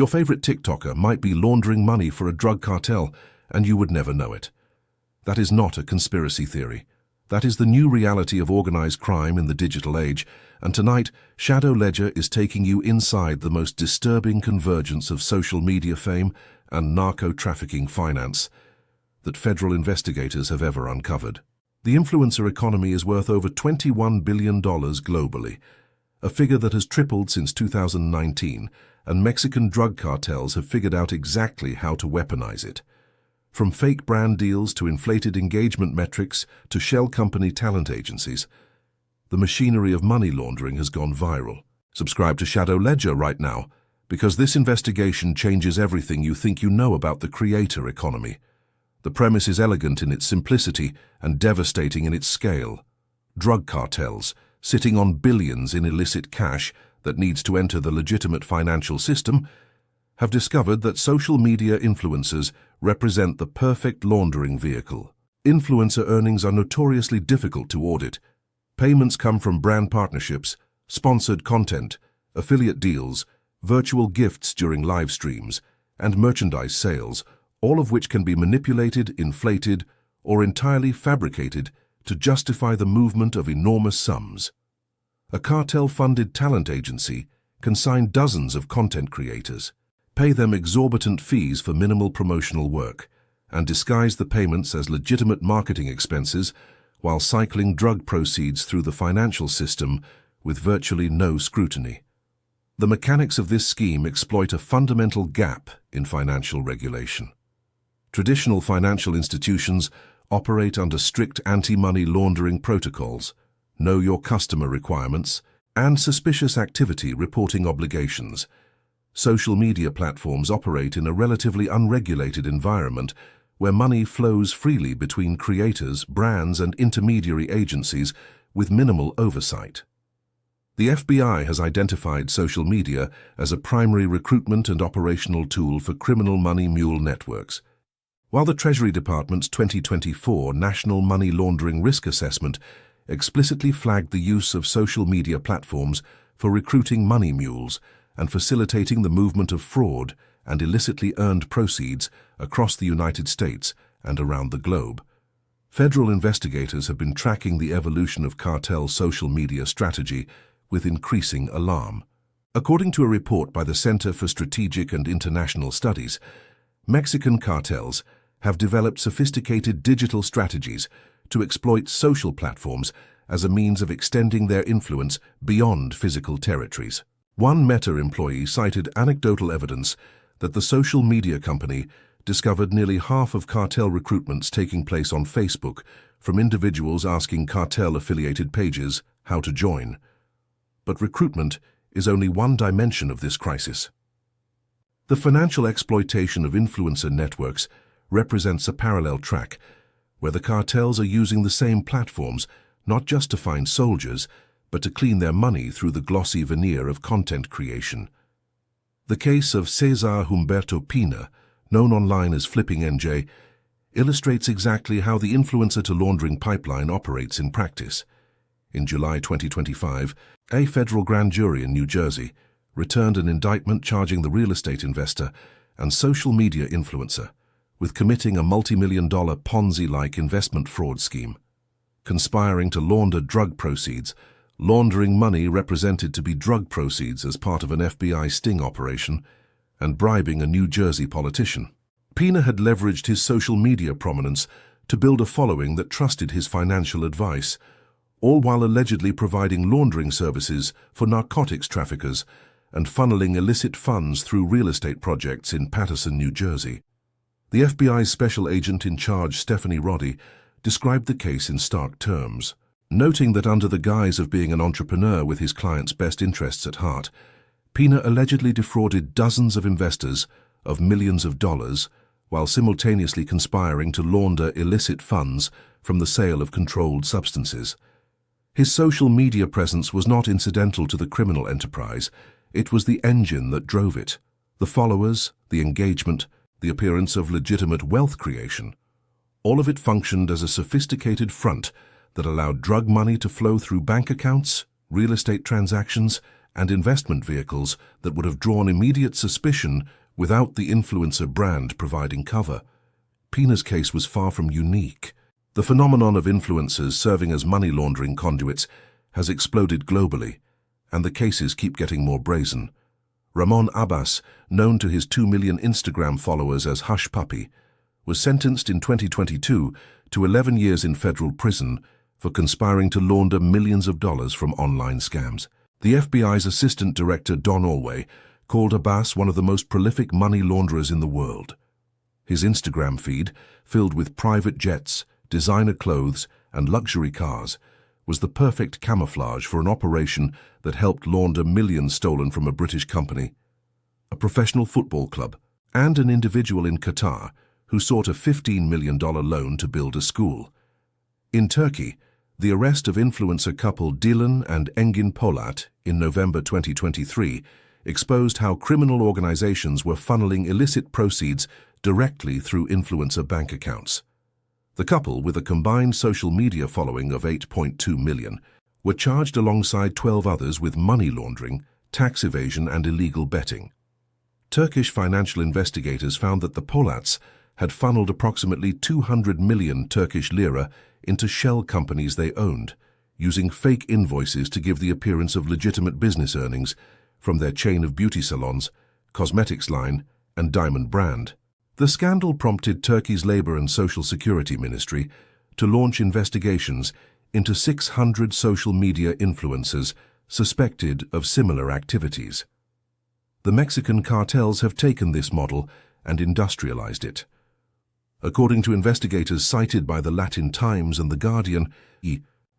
Your favorite TikToker might be laundering money for a drug cartel, and you would never know it. That is not a conspiracy theory. That is the new reality of organized crime in the digital age, and tonight, Shadow Ledger is taking you inside the most disturbing convergence of social media fame and narco-trafficking finance that federal investigators have ever uncovered. The influencer economy is worth over $21 billion globally, a figure that has tripled since 2019, and Mexican drug cartels have figured out exactly how to weaponize it. From fake brand deals to inflated engagement metrics to shell company talent agencies, the machinery of money laundering has gone viral. Subscribe to Shadow Ledger right now, because this investigation changes everything you think you know about the creator economy. The premise is elegant in its simplicity and devastating in its scale. Drug cartels, sitting on billions in illicit cash that needs to enter the legitimate financial system, have discovered that social media influencers represent the perfect laundering vehicle. Influencer earnings are notoriously difficult to audit. Payments come from brand partnerships, sponsored content, affiliate deals, virtual gifts during live streams, and merchandise sales, all of which can be manipulated, inflated, or entirely fabricated to justify the movement of enormous sums. A cartel-funded talent agency can sign dozens of content creators, pay them exorbitant fees for minimal promotional work, and disguise the payments as legitimate marketing expenses while cycling drug proceeds through the financial system with virtually no scrutiny. The mechanics of this scheme exploit a fundamental gap in financial regulation. Traditional financial institutions operate under strict anti-money laundering protocols, know your customer requirements, and suspicious activity reporting obligations. Social media platforms operate in a relatively unregulated environment where money flows freely between creators, brands, and intermediary agencies with minimal oversight. The FBI has identified social media as a primary recruitment and operational tool for criminal money mule networks. While the Treasury Department's 2024 National Money Laundering Risk Assessment explicitly flagged the use of social media platforms for recruiting money mules and facilitating the movement of fraud and illicitly earned proceeds across the United States and around the globe, federal investigators have been tracking the evolution of cartel social media strategy with increasing alarm. According to a report by the Center for Strategic and International Studies, Mexican cartels have developed sophisticated digital strategies to exploit social platforms as a means of extending their influence beyond physical territories. One Meta employee cited anecdotal evidence that the social media company discovered nearly half of cartel recruitments taking place on Facebook from individuals asking cartel-affiliated pages how to join. But recruitment is only one dimension of this crisis. The financial exploitation of influencer networks represents a parallel track, where the cartels are using the same platforms not just to find soldiers, but to clean their money through the glossy veneer of content creation. The case of Cesar Humberto Pina, known online as Flipping NJ, illustrates exactly how the influencer-to-laundering pipeline operates in practice. In July 2025, a federal grand jury in New Jersey returned an indictment charging the real estate investor and social media influencer with committing a multi-million-dollar Ponzi-like investment fraud scheme, conspiring to launder drug proceeds, laundering money represented to be drug proceeds as part of an FBI sting operation, and bribing a New Jersey politician. Pina had leveraged his social media prominence to build a following that trusted his financial advice, all while allegedly providing laundering services for narcotics traffickers and funneling illicit funds through real estate projects in Paterson, New Jersey. The FBI's special agent in charge, Stephanie Roddy, described the case in stark terms, noting that under the guise of being an entrepreneur with his client's best interests at heart, Pina allegedly defrauded dozens of investors of millions of dollars while simultaneously conspiring to launder illicit funds from the sale of controlled substances. His social media presence was not incidental to the criminal enterprise. It was the engine that drove it. The followers, the engagement, the appearance of legitimate wealth creation. All of it functioned as a sophisticated front that allowed drug money to flow through bank accounts, real estate transactions, and investment vehicles that would have drawn immediate suspicion without the influencer brand providing cover. Pina's case was far from unique. The phenomenon of influencers serving as money laundering conduits has exploded globally, and the cases keep getting more brazen. Ramon Abbas, known to his 2 million Instagram followers as Hush Puppy, was sentenced in 2022 to 11 years in federal prison for conspiring to launder millions of dollars from online scams. The FBI's Assistant Director Don Alway called Abbas one of the most prolific money launderers in the world. His Instagram feed, filled with private jets, designer clothes, and luxury cars, was the perfect camouflage for an operation that helped launder millions stolen from a British company, a professional football club, and an individual in Qatar who sought a $15 million loan to build a school. In Turkey, the arrest of influencer couple Dilan and Engin Polat in November 2023 exposed how criminal organizations were funneling illicit proceeds directly through influencer bank accounts. The couple, with a combined social media following of 8.2 million, were charged alongside 12 others with money laundering, tax evasion and illegal betting. Turkish financial investigators found that the Polats had funneled approximately 200 million Turkish lira into shell companies they owned, using fake invoices to give the appearance of legitimate business earnings from their chain of beauty salons, cosmetics line, and diamond brand. The scandal prompted Turkey's Labor and Social Security Ministry to launch investigations into 600 social media influencers suspected of similar activities. The Mexican cartels have taken this model and industrialized it. According to investigators cited by the Latin Times and The Guardian,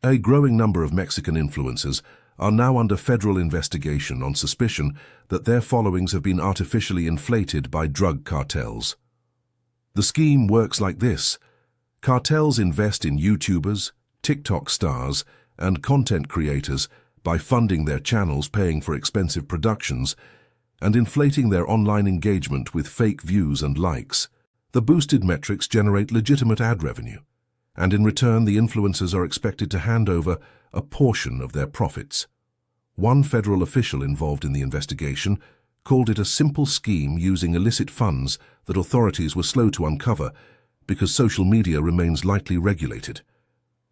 a growing number of Mexican influencers are now under federal investigation on suspicion that their followings have been artificially inflated by drug cartels. The scheme works like this. Cartels invest in YouTubers, TikTok stars, and content creators by funding their channels, paying for expensive productions, and inflating their online engagement with fake views and likes. The boosted metrics generate legitimate ad revenue, and in return the influencers are expected to hand over a portion of their profits. One federal official involved in the investigation called it a simple scheme using illicit funds that authorities were slow to uncover because social media remains lightly regulated.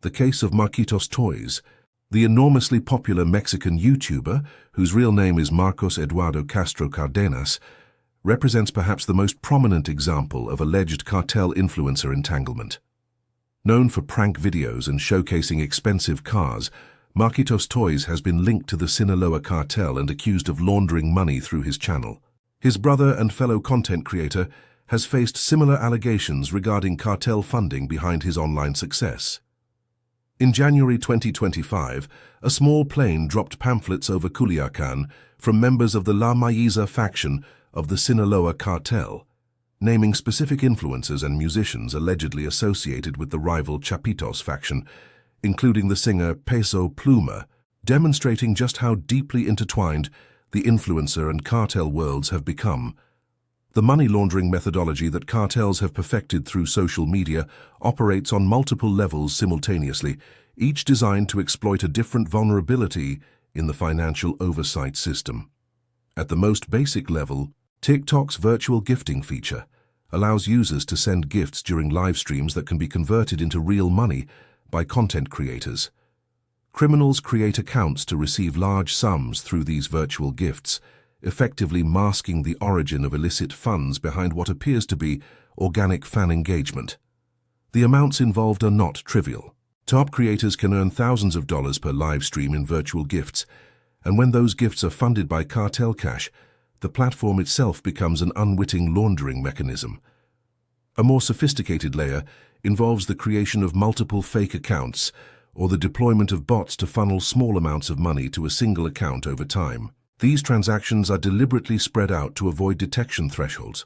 The case of Marquitos Toys, the enormously popular Mexican YouTuber, whose real name is Marcos Eduardo Castro Cardenas, represents perhaps the most prominent example of alleged cartel influencer entanglement. Known for prank videos and showcasing expensive cars, Marquitos Toys has been linked to the Sinaloa cartel and accused of laundering money through his channel. His brother and fellow content creator has faced similar allegations regarding cartel funding behind his online success. In January 2025, a small plane dropped pamphlets over Culiacan from members of the La Mayiza faction of the Sinaloa cartel, naming specific influencers and musicians allegedly associated with the rival Chapitos faction, including the singer Peso Pluma, demonstrating just how deeply intertwined the influencer and cartel worlds have become. The money laundering methodology that cartels have perfected through social media operates on multiple levels simultaneously, each designed to exploit a different vulnerability in the financial oversight system. At the most basic level, TikTok's virtual gifting feature allows users to send gifts during live streams that can be converted into real money by content creators. Criminals create accounts to receive large sums through these virtual gifts, effectively masking the origin of illicit funds behind what appears to be organic fan engagement. The amounts involved are not trivial. Top creators can earn thousands of dollars per live stream in virtual gifts, and when those gifts are funded by cartel cash, the platform itself becomes an unwitting laundering mechanism. A more sophisticated layer involves the creation of multiple fake accounts or the deployment of bots to funnel small amounts of money to a single account over time. These transactions are deliberately spread out to avoid detection thresholds.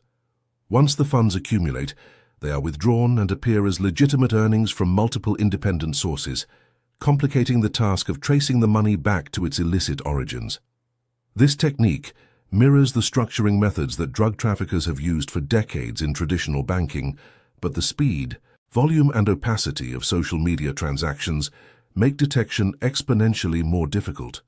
Once the funds accumulate, they are withdrawn and appear as legitimate earnings from multiple independent sources, complicating the task of tracing the money back to its illicit origins. This technique mirrors the structuring methods that drug traffickers have used for decades in traditional banking, but the speed, volume and opacity of social media transactions make detection exponentially more difficult.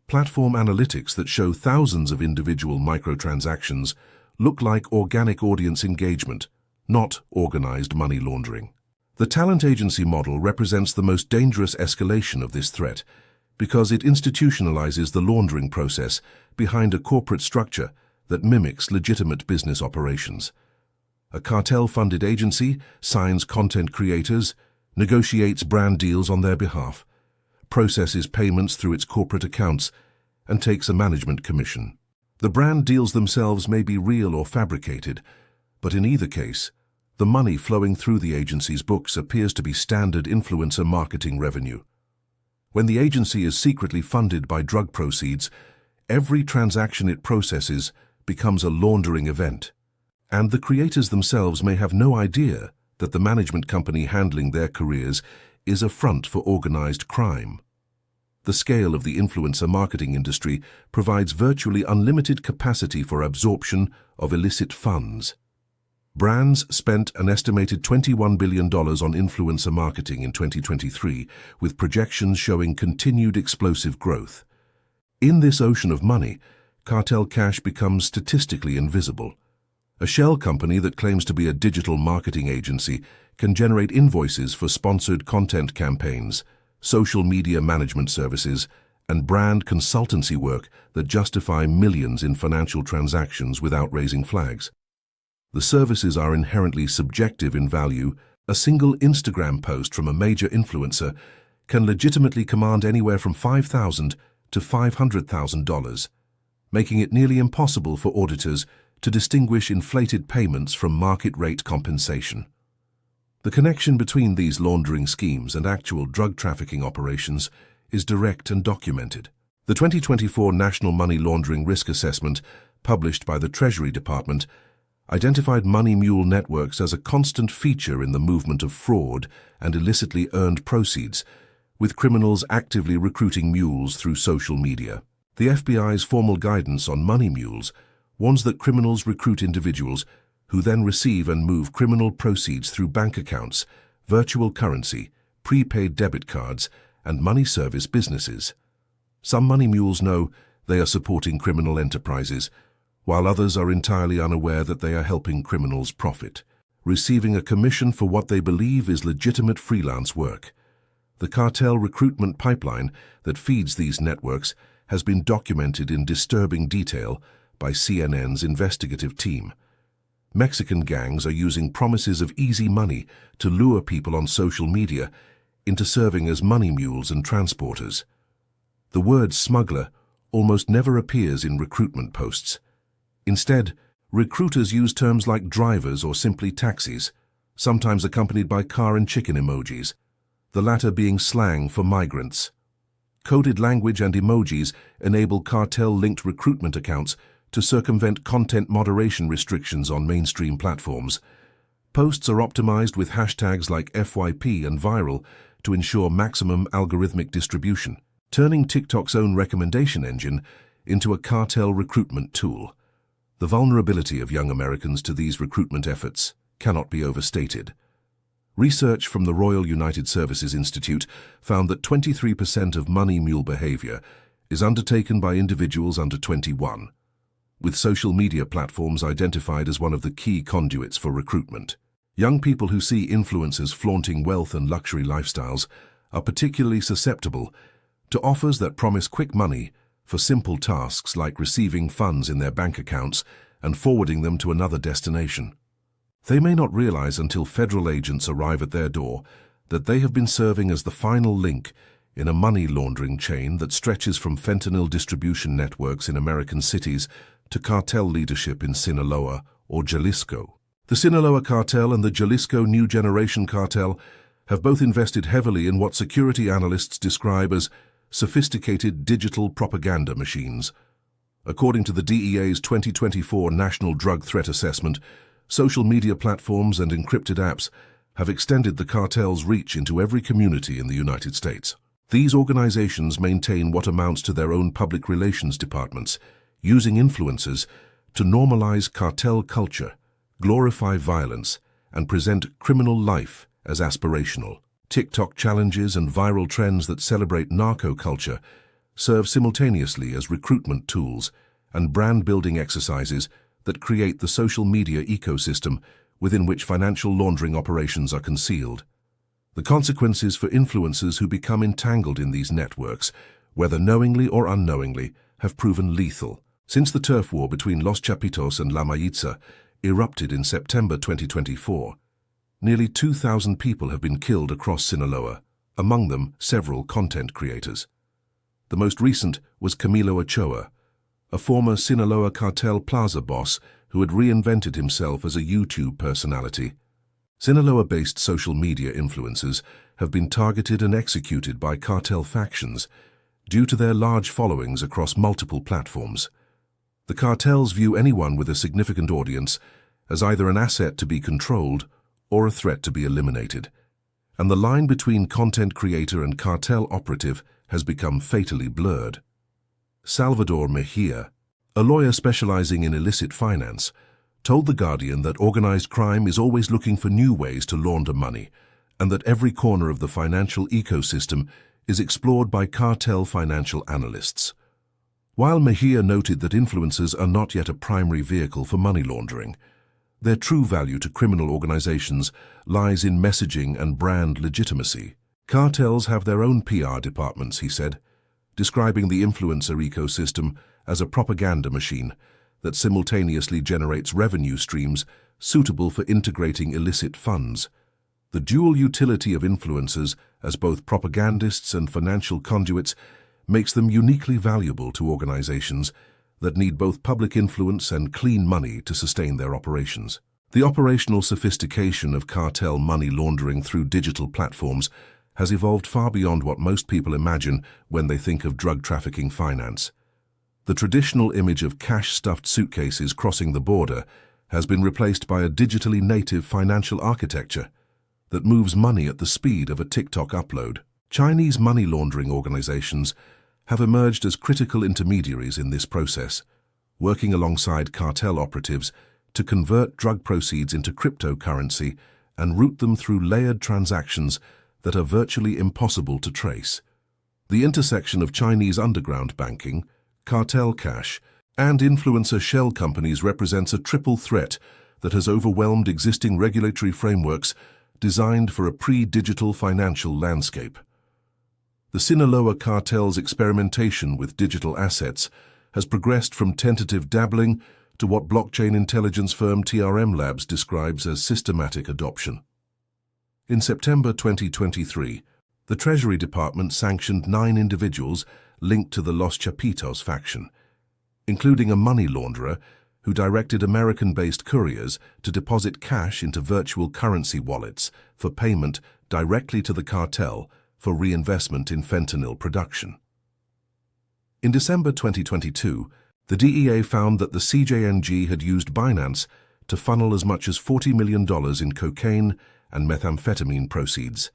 Platform analytics that show thousands of individual microtransactions look like organic audience engagement, not organized money laundering. The talent agency model represents the most dangerous escalation of this threat because it institutionalizes the laundering process behind a corporate structure that mimics legitimate business operations. A cartel-funded agency signs content creators, negotiates brand deals on their behalf, processes payments through its corporate accounts, and takes a management commission. The brand deals themselves may be real or fabricated, but in either case, the money flowing through the agency's books appears to be standard influencer marketing revenue. When the agency is secretly funded by drug proceeds, every transaction it processes becomes a laundering event, and the creators themselves may have no idea that the management company handling their careers is a front for organized crime. The scale of the influencer marketing industry provides virtually unlimited capacity for absorption of illicit funds. Brands spent an estimated $21 billion on influencer marketing in 2023, with projections showing continued explosive growth. In this ocean of money, cartel cash becomes statistically invisible. A shell company that claims to be a digital marketing agency can generate invoices for sponsored content campaigns, social media management services, and brand consultancy work that justify millions in financial transactions without raising flags. The services are inherently subjective in value. A single Instagram post from a major influencer can legitimately command anywhere from $5,000 to $500,000, making it nearly impossible for auditors to distinguish inflated payments from market rate compensation. The connection between these laundering schemes and actual drug trafficking operations is direct and documented. The 2024 National Money Laundering Risk Assessment, published by the Treasury Department, identified money mule networks as a constant feature in the movement of fraud and illicitly earned proceeds, with criminals actively recruiting mules through social media. The FBI's formal guidance on money mules warns that criminals recruit individuals who then receive and move criminal proceeds through bank accounts, virtual currency, prepaid debit cards, and money service businesses. Some money mules know they are supporting criminal enterprises, while others are entirely unaware that they are helping criminals profit, receiving a commission for what they believe is legitimate freelance work. The cartel recruitment pipeline that feeds these networks has been documented in disturbing detail by CNN's investigative team. Mexican gangs are using promises of easy money to lure people on social media into serving as money mules and transporters. The word smuggler almost never appears in recruitment posts. Instead, recruiters use terms like drivers or simply taxis, sometimes accompanied by car and chicken emojis, the latter being slang for migrants. Coded language and emojis enable cartel-linked recruitment accounts to circumvent content moderation restrictions on mainstream platforms. Posts are optimized with hashtags like FYP and viral to ensure maximum algorithmic distribution, turning TikTok's own recommendation engine into a cartel recruitment tool. The vulnerability of young Americans to these recruitment efforts cannot be overstated. Research from the Royal United Services Institute found that 23% of money mule behavior is undertaken by individuals under 21, with social media platforms identified as one of the key conduits for recruitment. Young people who see influencers flaunting wealth and luxury lifestyles are particularly susceptible to offers that promise quick money for simple tasks like receiving funds in their bank accounts and forwarding them to another destination. They may not realize until federal agents arrive at their door that they have been serving as the final link in a money laundering chain that stretches from fentanyl distribution networks in American cities to cartel leadership in Sinaloa or Jalisco. The Sinaloa cartel and the Jalisco New Generation cartel have both invested heavily in what security analysts describe as sophisticated digital propaganda machines. According to the DEA's 2024 National Drug Threat Assessment, social media platforms and encrypted apps have extended the cartel's reach into every community in the United States. These organizations maintain what amounts to their own public relations departments, using influencers to normalize cartel culture, glorify violence, and present criminal life as aspirational. TikTok challenges and viral trends that celebrate narco culture serve simultaneously as recruitment tools and brand-building exercises that create the social media ecosystem within which financial laundering operations are concealed. The consequences for influencers who become entangled in these networks, whether knowingly or unknowingly, have proven lethal. Since the turf war between Los Chapitos and La Maitza erupted in September 2024, nearly 2,000 people have been killed across Sinaloa, among them several content creators. The most recent was Camilo Ochoa, a former Sinaloa Cartel Plaza boss who had reinvented himself as a YouTube personality. Sinaloa-based social media influencers have been targeted and executed by cartel factions due to their large followings across multiple platforms. The cartels view anyone with a significant audience as either an asset to be controlled or a threat to be eliminated, and the line between content creator and cartel operative has become fatally blurred. Salvador Mejia, a lawyer specializing in illicit finance, told The Guardian that organized crime is always looking for new ways to launder money, and that every corner of the financial ecosystem is explored by cartel financial analysts. While Mejia noted that influencers are not yet a primary vehicle for money laundering, their true value to criminal organizations lies in messaging and brand legitimacy. Cartels have their own PR departments, he said, describing the influencer ecosystem as a propaganda machine that simultaneously generates revenue streams suitable for integrating illicit funds. The dual utility of influencers as both propagandists and financial conduits makes them uniquely valuable to organizations that need both public influence and clean money to sustain their operations. The operational sophistication of cartel money laundering through digital platforms has evolved far beyond what most people imagine when they think of drug trafficking finance. The traditional image of cash-stuffed suitcases crossing the border has been replaced by a digitally native financial architecture that moves money at the speed of a TikTok upload. Chinese money laundering organizations have emerged as critical intermediaries in this process, working alongside cartel operatives to convert drug proceeds into cryptocurrency and route them through layered transactions that are virtually impossible to trace. The intersection of Chinese underground banking, cartel cash, and influencer shell companies represents a triple threat that has overwhelmed existing regulatory frameworks designed for a pre-digital financial landscape. The Sinaloa cartel's experimentation with digital assets has progressed from tentative dabbling to what blockchain intelligence firm TRM Labs describes as systematic adoption. In September 2023, the Treasury Department sanctioned 9 individuals linked to the Los Chapitos faction, including a money launderer who directed American-based couriers to deposit cash into virtual currency wallets for payment directly to the cartel for reinvestment in fentanyl production. In December 2022, the DEA found that the CJNG had used Binance to funnel as much as $40 million in cocaine and methamphetamine proceeds.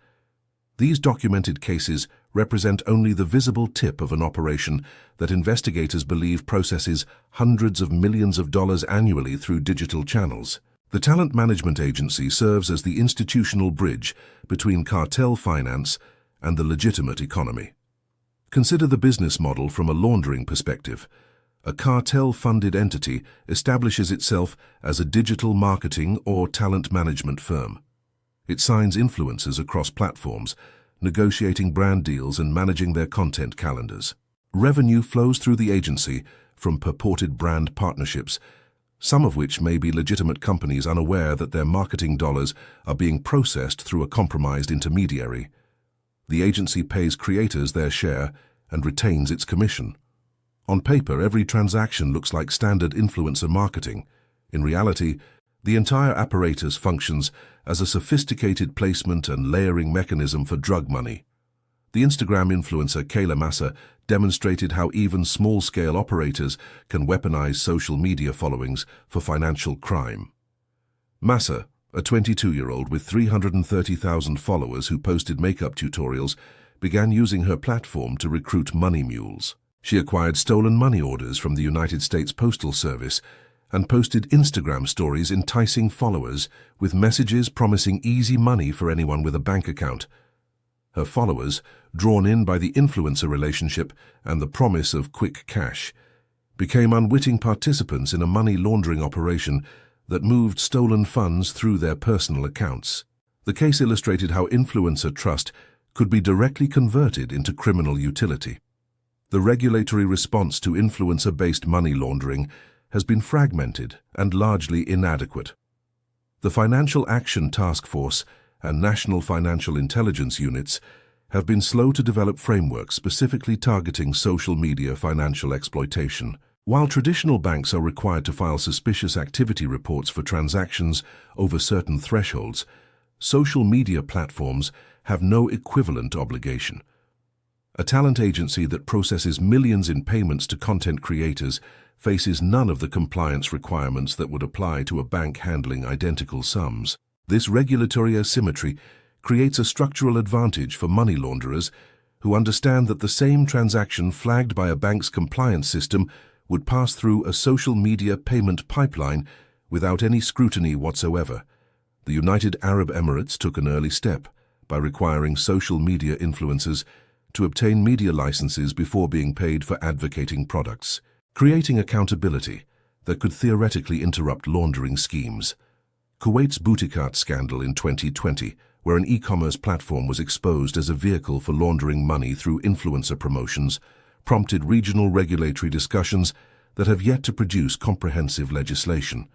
These documented cases represent only the visible tip of an operation that investigators believe processes hundreds of millions of dollars annually through digital channels. The Talent Management Agency serves as the institutional bridge between cartel finance and the legitimate economy. Consider the business model from a laundering perspective. A cartel-funded entity establishes itself as a digital marketing or talent management firm. It signs influencers across platforms, negotiating brand deals and managing their content calendars. Revenue flows through the agency from purported brand partnerships, some of which may be legitimate companies unaware that their marketing dollars are being processed through a compromised intermediary. The agency pays creators their share and retains its commission. On paper, every transaction looks like standard influencer marketing. In reality, the entire apparatus functions as a sophisticated placement and layering mechanism for drug money. The Instagram influencer Kayla Massa demonstrated how even small-scale operators can weaponize social media followings for financial crime. Massa, a 22-year-old with 330,000 followers who posted makeup tutorials, began using her platform to recruit money mules. She acquired stolen money orders from the United States Postal Service and posted Instagram stories enticing followers with messages promising easy money for anyone with a bank account. Her followers, drawn in by the influencer relationship and the promise of quick cash, became unwitting participants in a money laundering operation that moved stolen funds through their personal accounts. The case illustrated how influencer trust could be directly converted into criminal utility. The regulatory response to influencer-based money laundering has been fragmented and largely inadequate. The Financial Action Task Force and National Financial Intelligence Units have been slow to develop frameworks specifically targeting social media financial exploitation. While traditional banks are required to file suspicious activity reports for transactions over certain thresholds, social media platforms have no equivalent obligation. A talent agency that processes millions in payments to content creators faces none of the compliance requirements that would apply to a bank handling identical sums. This regulatory asymmetry creates a structural advantage for money launderers who understand that the same transaction flagged by a bank's compliance system would pass through a social media payment pipeline without any scrutiny whatsoever. The United Arab Emirates took an early step by requiring social media influencers to obtain media licenses before being paid for advocating products, creating accountability that could theoretically interrupt laundering schemes. Kuwait's Boutiquart scandal in 2020, where an e-commerce platform was exposed as a vehicle for laundering money through influencer promotions, prompted regional regulatory discussions that have yet to produce comprehensive legislation.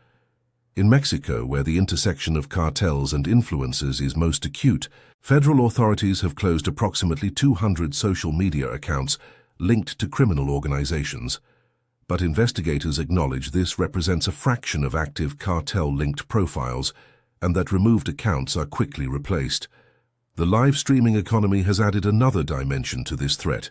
In Mexico, where the intersection of cartels and influencers is most acute, federal authorities have closed approximately 200 social media accounts linked to criminal organizations. But investigators acknowledge this represents a fraction of active cartel-linked profiles and that removed accounts are quickly replaced. The live streaming economy has added another dimension to this threat.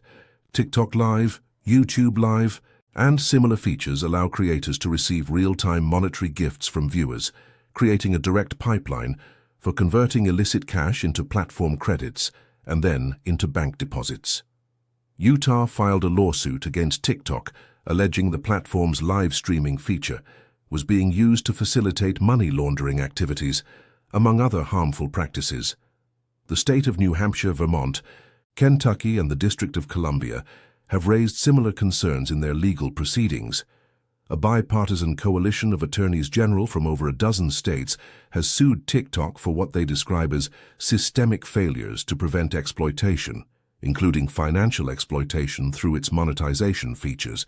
TikTok Live, YouTube Live, and similar features allow creators to receive real-time monetary gifts from viewers, creating a direct pipeline for converting illicit cash into platform credits and then into bank deposits. Utah filed a lawsuit against TikTok, alleging the platform's live streaming feature was being used to facilitate money laundering activities, among other harmful practices. The state of New Hampshire, Vermont, Kentucky, and the District of Columbia have raised similar concerns in their legal proceedings. A bipartisan coalition of attorneys general from over a dozen states has sued TikTok for what they describe as systemic failures to prevent exploitation, including financial exploitation through its monetization features.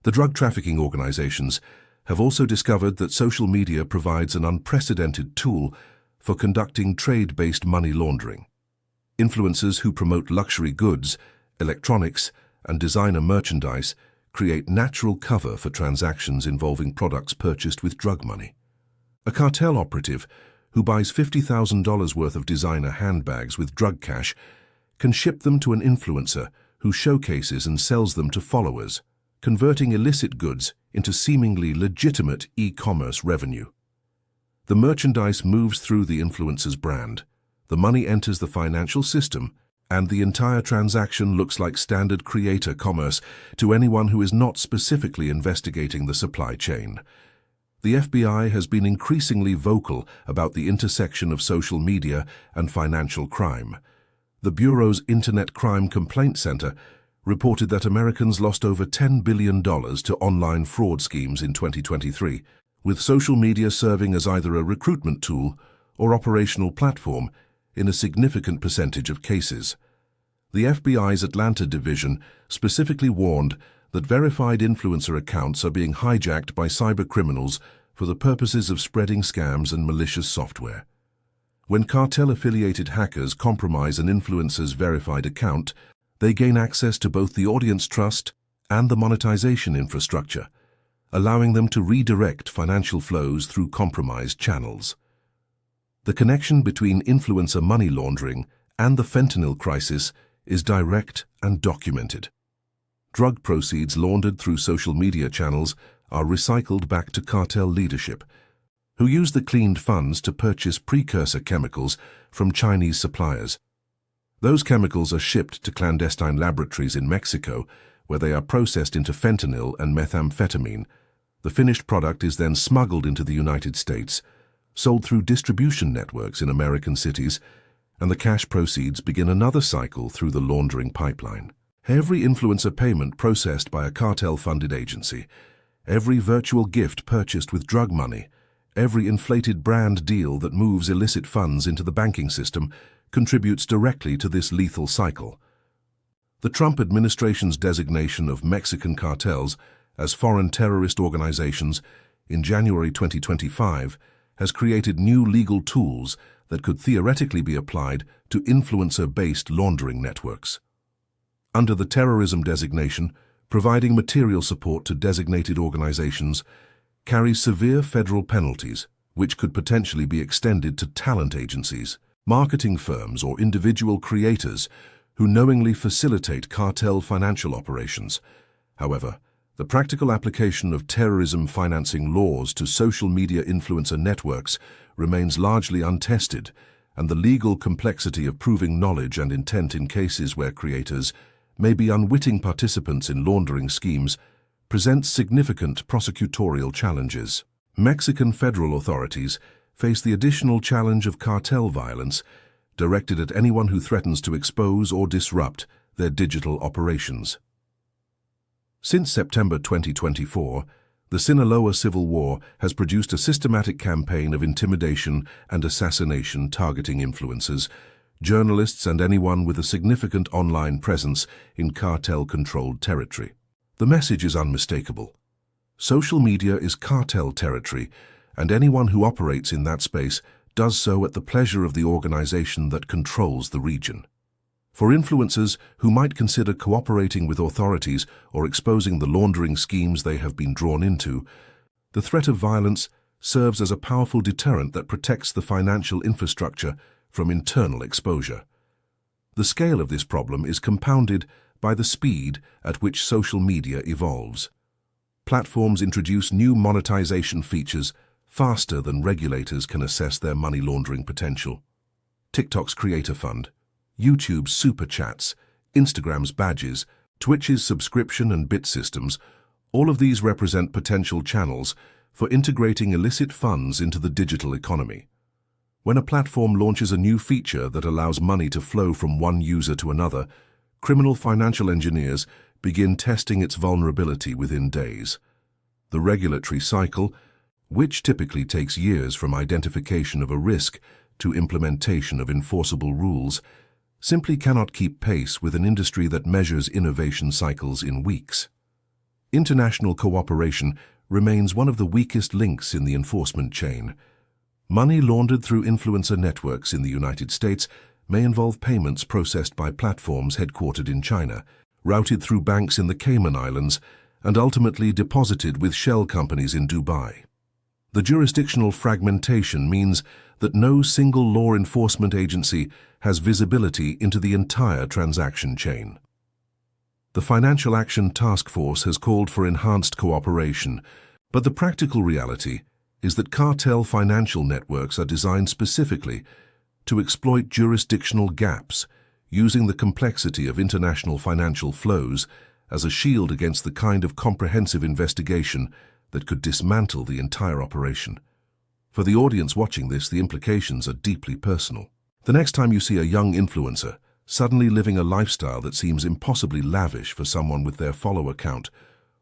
The drug trafficking organizations have also discovered that social media provides an unprecedented tool for conducting trade-based money laundering. Influencers who promote luxury goods, electronics, and designer merchandise create natural cover for transactions involving products purchased with drug money. A cartel operative who buys $50,000 worth of designer handbags with drug cash can ship them to an influencer who showcases and sells them to followers, converting illicit goods into seemingly legitimate e-commerce revenue. The merchandise moves through the influencer's brand, the money enters the financial system, and the entire transaction looks like standard creator commerce to anyone who is not specifically investigating the supply chain. The FBI has been increasingly vocal about the intersection of social media and financial crime. The Bureau's Internet Crime Complaint Center reported that Americans lost over $10 billion to online fraud schemes in 2023, with social media serving as either a recruitment tool or operational platform in a significant percentage of cases. The FBI's Atlanta division specifically warned that verified influencer accounts are being hijacked by cybercriminals for the purposes of spreading scams and malicious software. When cartel-affiliated hackers compromise an influencer's verified account, they gain access to both the audience trust and the monetization infrastructure, allowing them to redirect financial flows through compromised channels. The connection between influencer money laundering and the fentanyl crisis is direct and documented. Drug proceeds laundered through social media channels are recycled back to cartel leadership, who use the cleaned funds to purchase precursor chemicals from Chinese suppliers. Those chemicals are shipped to clandestine laboratories in Mexico, where they are processed into fentanyl and methamphetamine. The finished product is then smuggled into the United States, sold through distribution networks in American cities, and the cash proceeds begin another cycle through the laundering pipeline. Every influencer payment processed by a cartel-funded agency, every virtual gift purchased with drug money, every inflated brand deal that moves illicit funds into the banking system contributes directly to this lethal cycle. The Trump administration's designation of Mexican cartels as foreign terrorist organizations in January 2025 has created new legal tools that could theoretically be applied to influencer-based laundering networks. Under the terrorism designation, providing material support to designated organizations carries severe federal penalties, which could potentially be extended to talent agencies, marketing firms, or individual creators who knowingly facilitate cartel financial operations. However, the practical application of terrorism financing laws to social media influencer networks remains largely untested, and the legal complexity of proving knowledge and intent in cases where creators may be unwitting participants in laundering schemes presents significant prosecutorial challenges. Mexican federal authorities face the additional challenge of cartel violence directed at anyone who threatens to expose or disrupt their digital operations. Since September 2024, the Sinaloa Civil War has produced a systematic campaign of intimidation and assassination targeting influencers, journalists, and anyone with a significant online presence in cartel-controlled territory. The message is unmistakable. Social media is cartel territory, and anyone who operates in that space does so at the pleasure of the organization that controls the region. For influencers who might consider cooperating with authorities or exposing the laundering schemes they have been drawn into, the threat of violence serves as a powerful deterrent that protects the financial infrastructure from internal exposure. The scale of this problem is compounded by the speed at which social media evolves. Platforms introduce new monetization features faster than regulators can assess their money laundering potential. TikTok's Creator Fund, YouTube's Super Chats, Instagram's badges, Twitch's subscription and bit systems, all of these represent potential channels for integrating illicit funds into the digital economy. When a platform launches a new feature that allows money to flow from one user to another, criminal financial engineers begin testing its vulnerability within days. The regulatory cycle, which typically takes years from identification of a risk to implementation of enforceable rules, simply cannot keep pace with an industry that measures innovation cycles in weeks. International cooperation remains one of the weakest links in the enforcement chain. Money laundered through influencer networks in the United States may involve payments processed by platforms headquartered in China, routed through banks in the Cayman Islands, and ultimately deposited with shell companies in Dubai. The jurisdictional fragmentation means that no single law enforcement agency has visibility into the entire transaction chain. The Financial Action Task Force has called for enhanced cooperation, but the practical reality is that cartel financial networks are designed specifically to exploit jurisdictional gaps, using the complexity of international financial flows as a shield against the kind of comprehensive investigation that could dismantle the entire operation. For the audience watching this, the implications are deeply personal. The next time you see a young influencer suddenly living a lifestyle that seems impossibly lavish for someone with their follower count,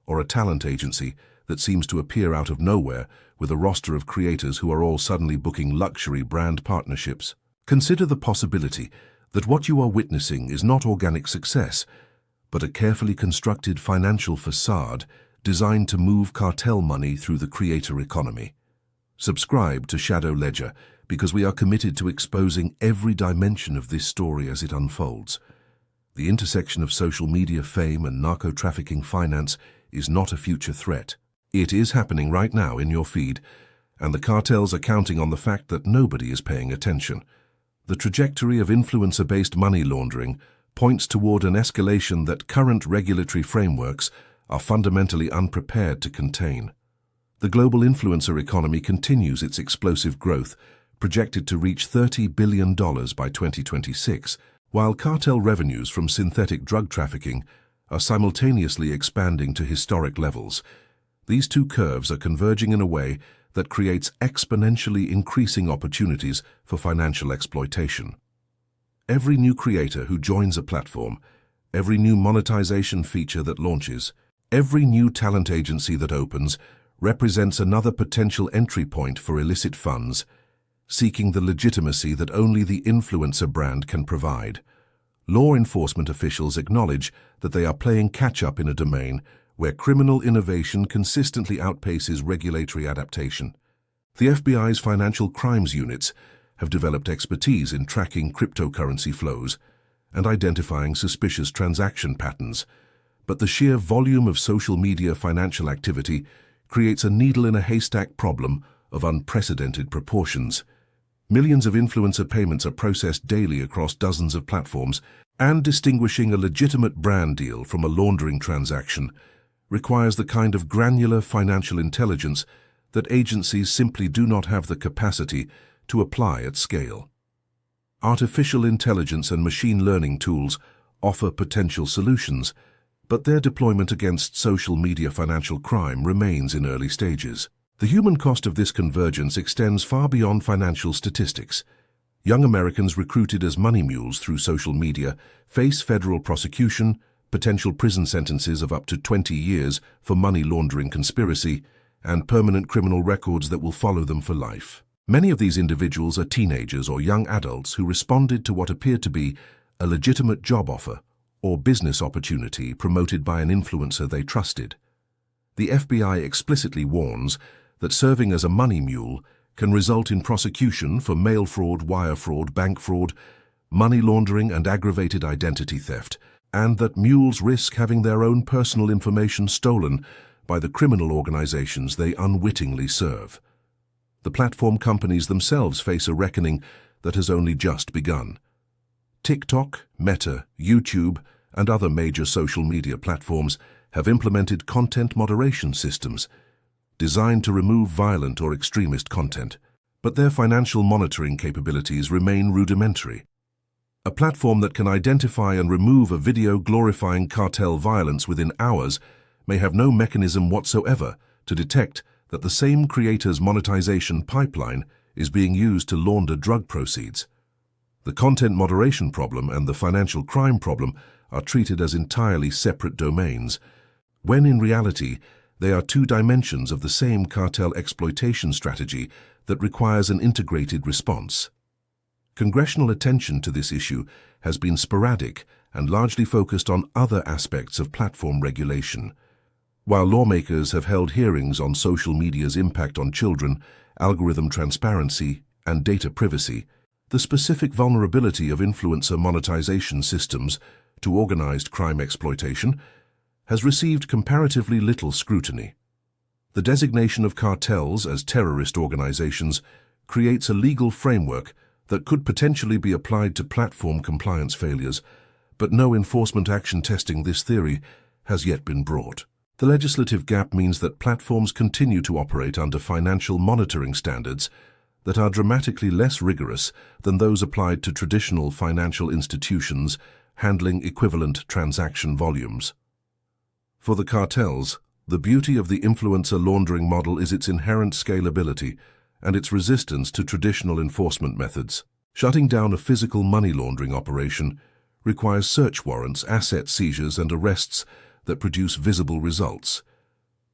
or a talent agency that seems to appear out of nowhere with a roster of creators who are all suddenly booking luxury brand partnerships, consider the possibility that what you are witnessing is not organic success, but a carefully constructed financial facade designed to move cartel money through the creator economy. Subscribe to Shadow Ledger because we are committed to exposing every dimension of this story as it unfolds. The intersection of social media fame and narco-trafficking finance is not a future threat. It is happening right now in your feed, and the cartels are counting on the fact that nobody is paying attention. The trajectory of influencer-based money laundering points toward an escalation that current regulatory frameworks are fundamentally unprepared to contain. The global influencer economy continues its explosive growth, projected to reach $30 billion by 2026, while cartel revenues from synthetic drug trafficking are simultaneously expanding to historic levels. These two curves are converging in a way that creates exponentially increasing opportunities for financial exploitation. Every new creator who joins a platform, every new monetization feature that launches, every new talent agency that opens represents another potential entry point for illicit funds, seeking the legitimacy that only the influencer brand can provide. Law enforcement officials acknowledge that they are playing catch-up in a domain where criminal innovation consistently outpaces regulatory adaptation. The FBI's financial crimes units have developed expertise in tracking cryptocurrency flows and identifying suspicious transaction patterns, but the sheer volume of social media financial activity creates a needle-in-a-haystack problem of unprecedented proportions. Millions of influencer payments are processed daily across dozens of platforms, and distinguishing a legitimate brand deal from a laundering transaction requires the kind of granular financial intelligence that agencies simply do not have the capacity to apply at scale. Artificial intelligence and machine learning tools offer potential solutions, but their deployment against social media financial crime remains in early stages. The human cost of this convergence extends far beyond financial statistics. Young Americans recruited as money mules through social media face federal prosecution, potential prison sentences of up to 20 years for money laundering conspiracy, and permanent criminal records that will follow them for life. Many of these individuals are teenagers or young adults who responded to what appeared to be a legitimate job offer or business opportunity promoted by an influencer they trusted. The FBI explicitly warns that serving as a money mule can result in prosecution for mail fraud, wire fraud, bank fraud, money laundering, and aggravated identity theft, and that mules risk having their own personal information stolen by the criminal organizations they unwittingly serve. The platform companies themselves face a reckoning that has only just begun. TikTok, Meta, YouTube, and other major social media platforms have implemented content moderation systems designed to remove violent or extremist content, but their financial monitoring capabilities remain rudimentary. A platform that can identify and remove a video glorifying cartel violence within hours may have no mechanism whatsoever to detect that the same creator's monetization pipeline is being used to launder drug proceeds. The content moderation problem and the financial crime problem are treated as entirely separate domains, when in reality they are two dimensions of the same cartel exploitation strategy that requires an integrated response. Congressional attention to this issue has been sporadic and largely focused on other aspects of platform regulation. While lawmakers have held hearings on social media's impact on children, algorithm transparency, and data privacy, the specific vulnerability of influencer monetization systems to organized crime exploitation has received comparatively little scrutiny. The designation of cartels as terrorist organizations creates a legal framework that could potentially be applied to platform compliance failures, but no enforcement action testing this theory has yet been brought. The legislative gap means that platforms continue to operate under financial monitoring standards that are dramatically less rigorous than those applied to traditional financial institutions handling equivalent transaction volumes. For the cartels, the beauty of the influencer laundering model is its inherent scalability and its resistance to traditional enforcement methods. Shutting down a physical money laundering operation requires search warrants, asset seizures, and arrests that produce visible results.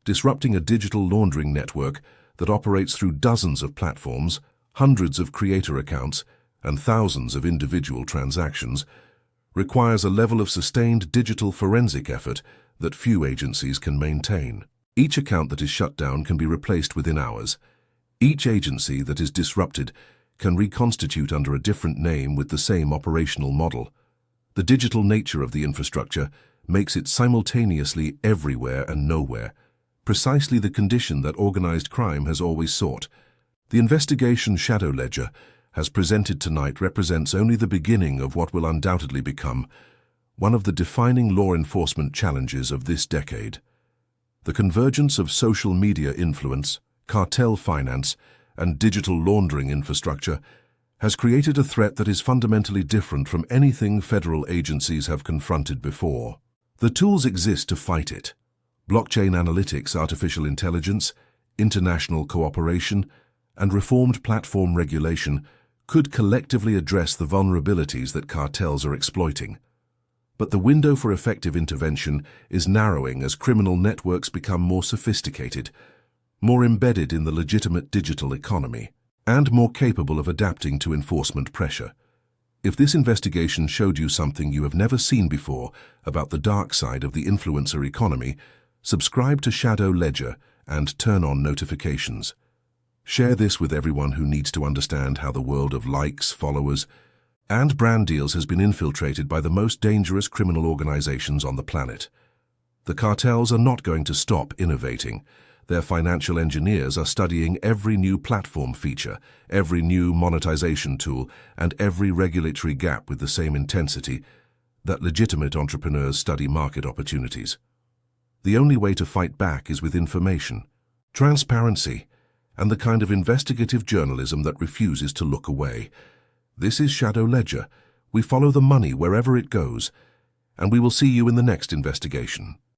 Disrupting a digital laundering network that operates through dozens of platforms, hundreds of creator accounts, and thousands of individual transactions requires a level of sustained digital forensic effort that few agencies can maintain. Each account that is shut down can be replaced within hours. Each agency that is disrupted can reconstitute under a different name with the same operational model. The digital nature of the infrastructure makes it simultaneously everywhere and nowhere, precisely the condition that organized crime has always sought. The investigation Shadow Ledger has presented tonight represents only the beginning of what will undoubtedly become one of the defining law enforcement challenges of this decade. The convergence of social media influence, cartel finance, and digital laundering infrastructure has created a threat that is fundamentally different from anything federal agencies have confronted before. The tools exist to fight it. Blockchain analytics, artificial intelligence, international cooperation, and reformed platform regulation could collectively address the vulnerabilities that cartels are exploiting. But the window for effective intervention is narrowing as criminal networks become more sophisticated, more embedded in the legitimate digital economy, and more capable of adapting to enforcement pressure. If this investigation showed you something you have never seen before about the dark side of the influencer economy, subscribe to Shadow Ledger and turn on notifications. Share this with everyone who needs to understand how the world of likes, followers, and brand deals has been infiltrated by the most dangerous criminal organizations on the planet. The cartels are not going to stop innovating. Their financial engineers are studying every new platform feature, every new monetization tool, and every regulatory gap with the same intensity that legitimate entrepreneurs study market opportunities. The only way to fight back is with information, transparency, and the kind of investigative journalism that refuses to look away. This is Shadow Ledger. We follow the money wherever it goes, and we will see you in the next investigation.